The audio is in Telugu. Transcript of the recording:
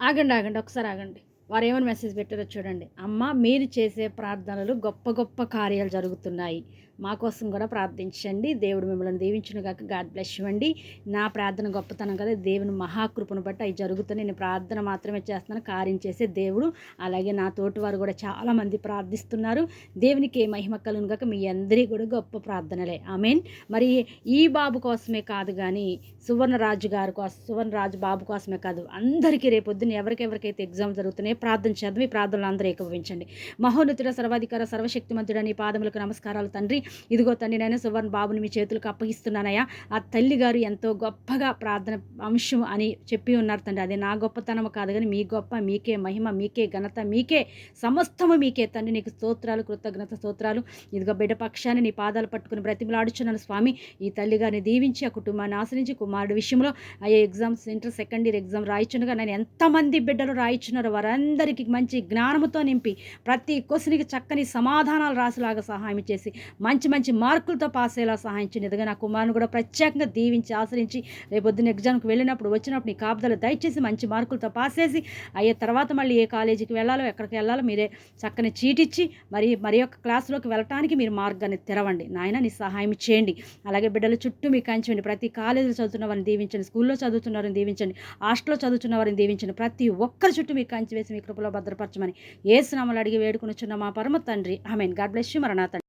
ఆగండి. ఆగండి. ఒకసారి ఆగండి. వారేమని మెసేజ్ పెట్టారో చూడండి. అమ్మ మీరు చేసే ప్రార్థనలు గొప్ప గొప్ప కార్యాలు జరుగుతున్నాయి. మా కోసం కూడా ప్రార్థించండి. దేవుడు మిమ్మల్ని దీవించును గాక. గాడ్ బ్లెస్ యూ అండి. నా ప్రార్థన గొప్పతనం కదా! దేవుని మహాకృపను బట్టి అవి జరుగుతున్నాయి. నేను ప్రార్థన మాత్రమే చేస్తున్నాను. కార్యం చేసే దేవుడు. అలాగే నా తోటి వారు కూడా చాలామంది ప్రార్థిస్తున్నారు. దేవునికి మహిమ కలుగును గాక. మీ అందరి కూడా గొప్ప ప్రార్థనలే. ఆమేన్. మరి ఈ బాబు కోసమే కాదు గానీ సువర్ణరాజు గారి కోసం, సువర్ణరాజు బాబు కోసమే కాదు, అందరికీ రేపొద్దున ఎవరికెవరికైతే ఎగ్జామ్ జరుగుతున్నాయో ప్రార్థన చేద్దాం. ఈ ప్రార్థనలు అందరూ ఏకీభవించండి. మహోన్నతుడ, సర్వాధికార, సర్వశక్తిమంతుడ, నీ పాదములకు నమస్కారాలు తండ్రి. ఇదిగో తండ్రి, నేను సువర్ణ బాబుని మీ చేతులకు అప్పగిస్తున్నానయ్యా. ఆ తల్లి గారు ఎంతో గొప్పగా ప్రార్థన అంశం అని చెప్పి ఉన్నారు తండ్రి. అది నా గొప్పతనం కాదు కానీ మీ గొప్ప, మీకే మహిమ, మీకే ఘనత, మీకే సమస్తము మీకే తండ్రి. నీకు స్తోత్రాలు, కృతజ్ఞత స్తోత్రాలు. ఇదిగో బిడ్డ పక్షాన్ని నీ పాదాలు పట్టుకుని బ్రతిమలాడుచున్నాను స్వామి. ఈ తల్లి గారిని దీవించి ఆ కుటుంబాన్ని ఆశ్రయించి కుమారుడి విషయంలో అయ్యే exams, inter second year exam రాయించుండగా నేను ఎంతమంది బిడ్డలు రాయించున్నారో వారందరికీ మంచి జ్ఞానముతో నింపి ప్రతి క్వశ్చన్కి చక్కని సమాధానాలు రాసేలాగా సహాయం చేసి మంచి మంచి మార్కులతో పాస్ అయ్యేలా సహాయం చేయండి. ఎదుగా నా కుమారుని కూడా ప్రత్యేకంగా దీవించి ఆశ్రయించి రేపొద్దున ఎగ్జామ్కి వెళ్ళినప్పుడు వచ్చినప్పుడు నీ కాపుదలు దయచేసి మంచి మార్కులతో పాస్ చేసి అయ్యే తర్వాత మళ్ళీ ఏ కాలేజీకి వెళ్ళాలో ఎక్కడికి వెళ్ళాలో మీరే చక్కని చీటిచ్చి మరి యొక్క క్లాసులోకి వెళ్ళటానికి మీరు మార్గాన్ని తెరవండి నాయన. నీ సహాయం చేయండి. అలాగే బిడ్డల చుట్టూ మీకు కంచండి. ప్రతి కాలేజీలో చదువుతున్న వారిని దీవించండి, స్కూల్లో చదువుతున్న వారిని దీవించండి, హాస్టల్లో చదువుతున్న వారిని దీవించండి. ప్రతి ఒక్కరి చుట్టూ మీకు కంచి వేసి మీ కృపలో భద్రపరచమని యేసు నామములో అడిగి వేడుకొనుచున్న మా పరమ తండ్రి. ఆమేన్. God bless you. మరణాత.